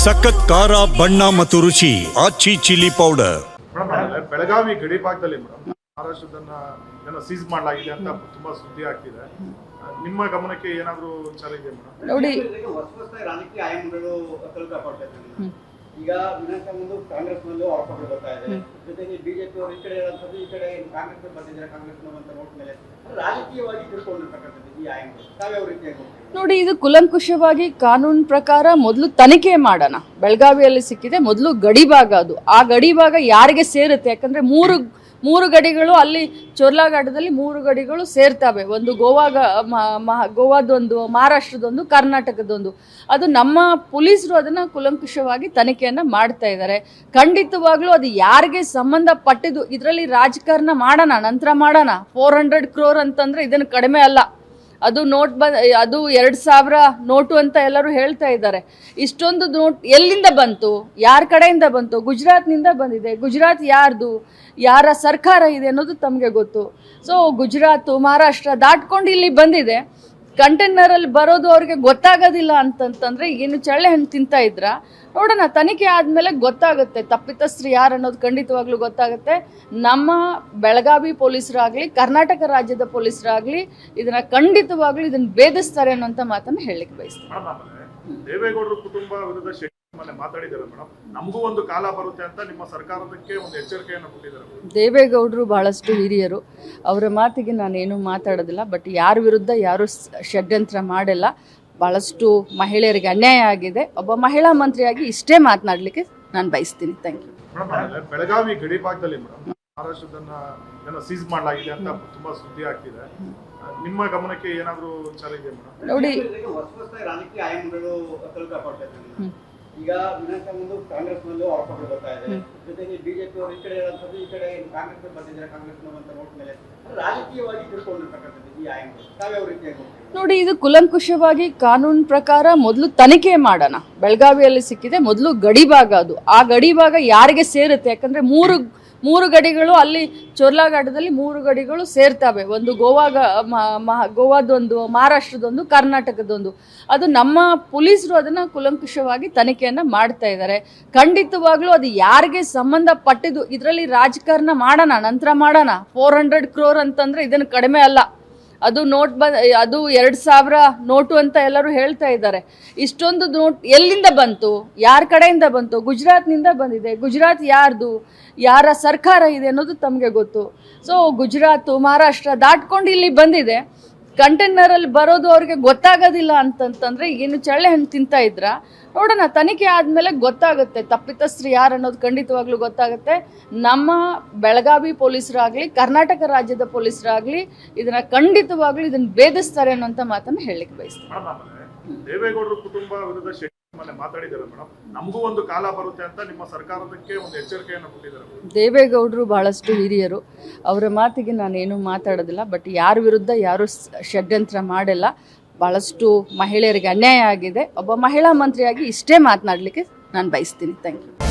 ಸಖತ್ ಖಾರ ಬಣ್ಣ ಮತ್ತು ರುಚಿ ಆಚಿ ಚಿಲ್ಲಿ ಪೌಡರ್. ಬೆಳಗಾವಿ ಗಡಿ ಭಾಗದಲ್ಲಿ ಮಹಾರಾಷ್ಟ್ರದನ್ನ ಸೀಸ್ ಮಾಡಲಾಗಿದೆ ಅಂತ ತುಂಬಾ ಸುದ್ದಿ ಆಗ್ತಿದೆ. ನಿಮ್ಮ ಗಮನಕ್ಕೆ ಏನಾದರೂ ವಿಚಾರ ಇದೆ ಮೇಡಮ್? ನೋಡಿ, ರಾಜಕೀಯ ಆಯಾಮಗಳು ಈಗ ವಿನಾಶ ಮುಂದೆ ಕಾಂಗ್ರೆಸ್ನಲ್ಲೂ ಆರೋಪಗಳು ಬರ್ತಾ ಇದೆ. ಜೊತೆಗೆ ಬಿಜೆಪಿ ಅವರು ಈ ಕಡೆ ಇರುವಂತದ್ದು, ಈ ಕಡೆ ಕಾಂಗ್ರೆಸ್ ಬಂದಿದ್ದಾರೆ, ಕಾಂಗ್ರೆಸ್ ಅಂತ ನೋಟ್ ಮೇಲೆ ರಾಜಕೀಯವಾಗಿ ತಿಳ್ಕೊಂಡಿರ್ತಕ್ಕಂಥದ್ದು ಈ ಆಯಾಮಗಳು ತಾವ್ಯಾವ ರೀತಿಯಾಗಿ ನೋಡಿ, ಇದು ಕುಲಂಕುಷವಾಗಿ ಕಾನೂನು ಪ್ರಕಾರ ಮೊದಲು ತನಿಖೆ ಮಾಡೋಣ. ಬೆಳಗಾವಿಯಲ್ಲಿ ಸಿಕ್ಕಿದೆ, ಮೊದಲು ಗಡಿ ಭಾಗ ಅದು. ಆ ಗಡಿ ಭಾಗ ಯಾರಿಗೆ ಸೇರುತ್ತೆ? ಯಾಕಂದ್ರೆ ಮೂರು ಗಡಿಗಳು ಅಲ್ಲಿ ಚೋರ್ಲಾಘಾಟದಲ್ಲಿ 3 ಗಡಿಗಳು ಸೇರ್ತವೆ. ಒಂದು ಗೋವಾದೊಂದು, ಮಹಾರಾಷ್ಟ್ರದೊಂದು, ಕರ್ನಾಟಕದೊಂದು. ಅದು ನಮ್ಮ ಪೊಲೀಸರು ಅದನ್ನ ಕುಲಂಕುಷವಾಗಿ ತನಿಖೆಯನ್ನ ಮಾಡ್ತಾ ಇದ್ದಾರೆ. ಖಂಡಿತವಾಗ್ಲೂ ಅದು ಯಾರಿಗೆ ಸಂಬಂಧಪಟ್ಟಿದ್ದು, ಇದರಲ್ಲಿ ರಾಜಕಾರಣ ಮಾಡೋಣ, ನಂತರ ಮಾಡೋಣ. 400 crore ಅಂತಂದ್ರೆ ಇದನ್ನು ಕಡಿಮೆ ಅಲ್ಲ. ಅದು ಅದು 2000 ನೋಟು ಅಂತ ಎಲ್ಲರೂ ಹೇಳ್ತಾ ಇದ್ದಾರೆ. ಇಷ್ಟೊಂದು ನೋಟ್ ಎಲ್ಲಿಂದ ಬಂತು? ಯಾರ ಕಡೆಯಿಂದ ಬಂತು? ಗುಜರಾತ್ನಿಂದ ಬಂದಿದೆ. ಗುಜರಾತ್ ಯಾರ್ದು? ಯಾರ ಸರ್ಕಾರ ಇದೆ ಅನ್ನೋದು ತಮಗೆ ಗೊತ್ತು. ಸೊ ಗುಜರಾತ್, ಮಹಾರಾಷ್ಟ್ರ ದಾಟ್ಕೊಂಡು ಇಲ್ಲಿ ಬಂದಿದೆ. ಕಂಟೈನರಲ್ಲಿ ಬರೋದು ಅವ್ರಿಗೆ ಗೊತ್ತಾಗೋದಿಲ್ಲ ಅಂತಂತಂದ್ರೆ ಏನು ಚಳ್ಳೆ ಹಣ್ಣು ತಿಂತಾ ಇದ್ರ? ನೋಡೋಣ, ತನಿಖೆ ಆದ್ಮೇಲೆ ಗೊತ್ತಾಗುತ್ತೆ ತಪ್ಪಿತಸ್ಥರು ಯಾರು ಅನ್ನೋದು ಖಂಡಿತವಾಗ್ಲೂ ಗೊತ್ತಾಗುತ್ತೆ. ನಮ್ಮ ಬೆಳಗಾವಿ ಪೊಲೀಸರಾಗ್ಲಿ, ಕರ್ನಾಟಕ ರಾಜ್ಯದ ಪೊಲೀಸರಾಗ್ಲಿ ಖಂಡಿತವಾಗ್ಲೂ ಇದನ್ನ ಭೇದಿಸ್ತಾರೆ ಅನ್ನೋಂಥ ಮಾತನ್ನ ಹೇಳಲಿಕ್ಕೆ ಬಯಸ್ತಾರೆ. ದೇವೇಗೌಡರ ಕುಟುಂಬ ವಿರುದ್ಧ ಮಾತಾಡಿದ್ದಾರೆ ಮೇಡಮ್. ನಮಗೂ ಒಂದು ಕಾಲ ಬರುತ್ತೆ ಅಂತ ನಿಮ್ಮ ಸರ್ಕಾರಕ್ಕೆ ಒಂದು ಎಚ್ಚರಿಕೆಯನ್ನು ಕೊಟ್ಟಿದ್ದಾರೆ. ದೇವೇಗೌಡರು ಬಹಳಷ್ಟು ಹಿರಿಯರು, ಅವರ ಮಾತಿಗೆ ನಾನೇನು ಮಾತಾಡೋದಿಲ್ಲ. ಬಟ್ ಯಾರ ವಿರುದ್ಧ ಯಾರು ಷಡ್ಯಂತ್ರ ಮಾಡಿಲ್ಲ. ಬಹಳಷ್ಟು ಮಹಿಳೆಯರಿಗೆ ಅನ್ಯಾಯ ಆಗಿದೆ. ಒಬ್ಬ ಮಹಿಳಾ ಮಂತ್ರಿಯಾಗಿ ಇಷ್ಟೇ ಮಾತನಾಡಲಿಕ್ಕೆ ನಾನು ಬಯಸ್ತೀನಿ. Thank you. ಬೆಳಗಾವಿ ಗಡಿ ಭಾಗದಲ್ಲಿ ಮಹಾರಾಷ್ಟ್ರದನ್ನ ಸೀಸ್ ಮಾಡಲಾಗಿದೆ ಅಂತ ತುಂಬಾ ಸುದ್ದಿ ಆಗ್ತಿದೆ. ನಿಮ್ಮ ಗಮನಕ್ಕೆ ಏನಾದರೂ ವಿಚಾರ ಇದೆ ಮೇಡಮ್? ನೋಡಿ, ರಾಜಕೀಯ ಆಯಾಮಗಳು ಈಗ ವಿನಾಶ ಮುಂದೆ ಕಾಂಗ್ರೆಸ್ನಲ್ಲೂ ಆರೋಪಗಳು ಬರ್ತಾ ಇದೆ. ಜೊತೆಗೆ ಬಿಜೆಪಿ ಅವರು ಈ ಕಡೆ ಇರುವಂತದ್ದು, ಈ ಕಡೆ ಕಾಂಗ್ರೆಸ್ ಬಂದಿದ್ದಾರೆ, ಕಾಂಗ್ರೆಸ್ ಅಂತ ನೋಟ್ ಮೇಲೆ ರಾಜಕೀಯವಾಗಿ ತಿಳ್ಕೊಂಡಿರ್ತಕ್ಕಂಥದ್ದು ಈ ಆಯಾಮಗಳು ತಾವ್ಯಾವ ರೀತಿಯಾಗಿ ನೋಡಿ, ಇದು ಕುಲಂಕುಷವಾಗಿ ಕಾನೂನು ಪ್ರಕಾರ ಮೊದಲು ತನಿಖೆ ಮಾಡೋಣ. ಬೆಳಗಾವಿಯಲ್ಲಿ ಸಿಕ್ಕಿದೆ, ಮೊದಲು ಗಡಿ ಭಾಗ ಅದು. ಆ ಗಡಿ ಭಾಗ ಯಾರಿಗೆ ಸೇರುತ್ತೆ? ಯಾಕಂದ್ರೆ ಮೂರು ಗಡಿಗಳು ಅಲ್ಲಿ ಚೋರ್ಲಾಘಾಟದಲ್ಲಿ 3 ಗಡಿಗಳು ಸೇರ್ತವೆ. ಒಂದು ಗೋವಾದೊಂದು, ಮಹಾರಾಷ್ಟ್ರದೊಂದು, ಕರ್ನಾಟಕದೊಂದು. ಅದು ನಮ್ಮ ಪೊಲೀಸರು ಅದನ್ನ ಕುಲಂಕುಷವಾಗಿ ತನಿಖೆಯನ್ನ ಮಾಡ್ತಾ ಇದ್ದಾರೆ. ಖಂಡಿತವಾಗ್ಲೂ ಅದು ಯಾರಿಗೆ ಸಂಬಂಧಪಟ್ಟಿದ್ದು, ಇದರಲ್ಲಿ ರಾಜಕಾರಣ ಮಾಡೋಣ, ನಂತರ ಮಾಡೋಣ. 400 crore ಅಂತಂದ್ರೆ ಇದನ್ನು ಕಡಿಮೆ ಅಲ್ಲ. ಅದು ಅದು 2000 ನೋಟು ಅಂತ ಎಲ್ಲರೂ ಹೇಳ್ತಾ ಇದ್ದಾರೆ. ಇಷ್ಟೊಂದು ನೋಟ್ ಎಲ್ಲಿಂದ ಬಂತು? ಯಾರ ಕಡೆಯಿಂದ ಬಂತು? ಗುಜರಾತ್ನಿಂದ ಬಂದಿದೆ. ಗುಜರಾತ್ ಯಾರ್ದು? ಯಾರ ಸರ್ಕಾರ ಇದೆ ಅನ್ನೋದು ತಮಗೆ ಗೊತ್ತು. ಸೊ ಗುಜರಾತ್, ಮಹಾರಾಷ್ಟ್ರ ದಾಟ್ಕೊಂಡು ಇಲ್ಲಿ ಬಂದಿದೆ. ಕಂಟೈನರಲ್ಲಿ ಬರೋದು ಅವ್ರಿಗೆ ಗೊತ್ತಾಗೋದಿಲ್ಲ ಅಂತಂತಂದ್ರೆ ಏನು ಚಳ್ಳೆ ಹಣ್ಣು ತಿಂತಾ ಇದ್ರ? ನೋಡೋಣ, ತನಿಖೆ ಆದ್ಮೇಲೆ ಗೊತ್ತಾಗುತ್ತೆ ತಪ್ಪಿತಸ್ಥರು ಯಾರು ಅನ್ನೋದು ಖಂಡಿತವಾಗ್ಲೂ ಗೊತ್ತಾಗುತ್ತೆ. ನಮ್ಮ ಬೆಳಗಾವಿ ಪೊಲೀಸರಾಗ್ಲಿ, ಕರ್ನಾಟಕ ರಾಜ್ಯದ ಪೊಲೀಸರಾಗ್ಲಿ ಖಂಡಿತವಾಗ್ಲೂ ಇದನ್ನ ಭೇದಿಸ್ತಾರೆ ಅನ್ನೋಂಥ ಮಾತನ್ನ ಹೇಳಲಿಕ್ಕೆ ಬಯಸ್ತಾರೆ. ದೇವೇಗೌಡರ ಕುಟುಂಬ ವಿರುದ್ಧ ಮಾತಾಡಿದ್ದಾರೆ ಮೇಡಮ್. ನಮಗೂ ಒಂದು ಕಾಲ ಬರುತ್ತೆ ಅಂತ ನಿಮ್ಮ ಸರ್ಕಾರಕ್ಕೆ ಒಂದು ಎಚ್ಚರಿಕೆಯನ್ನು ಕೊಟ್ಟಿದ್ದಾರೆ. ದೇವೇಗೌಡರು ಬಹಳಷ್ಟು ಹಿರಿಯರು, ಅವರ ಮಾತಿಗೆ ನಾನೇನು ಮಾತಾಡೋದಿಲ್ಲ. ಬಟ್ ಯಾರ ವಿರುದ್ಧ ಯಾರು ಷಡ್ಯಂತ್ರ ಮಾಡಿಲ್ಲ. ಬಹಳಷ್ಟು ಮಹಿಳೆಯರಿಗೆ ಅನ್ಯಾಯ ಆಗಿದೆ. ಒಬ್ಬ ಮಹಿಳಾ ಮಂತ್ರಿಯಾಗಿ ಇಷ್ಟೇ ಮಾತನಾಡಲಿಕ್ಕೆ ನಾನು ಬಯಸ್ತೀನಿ. Thank you.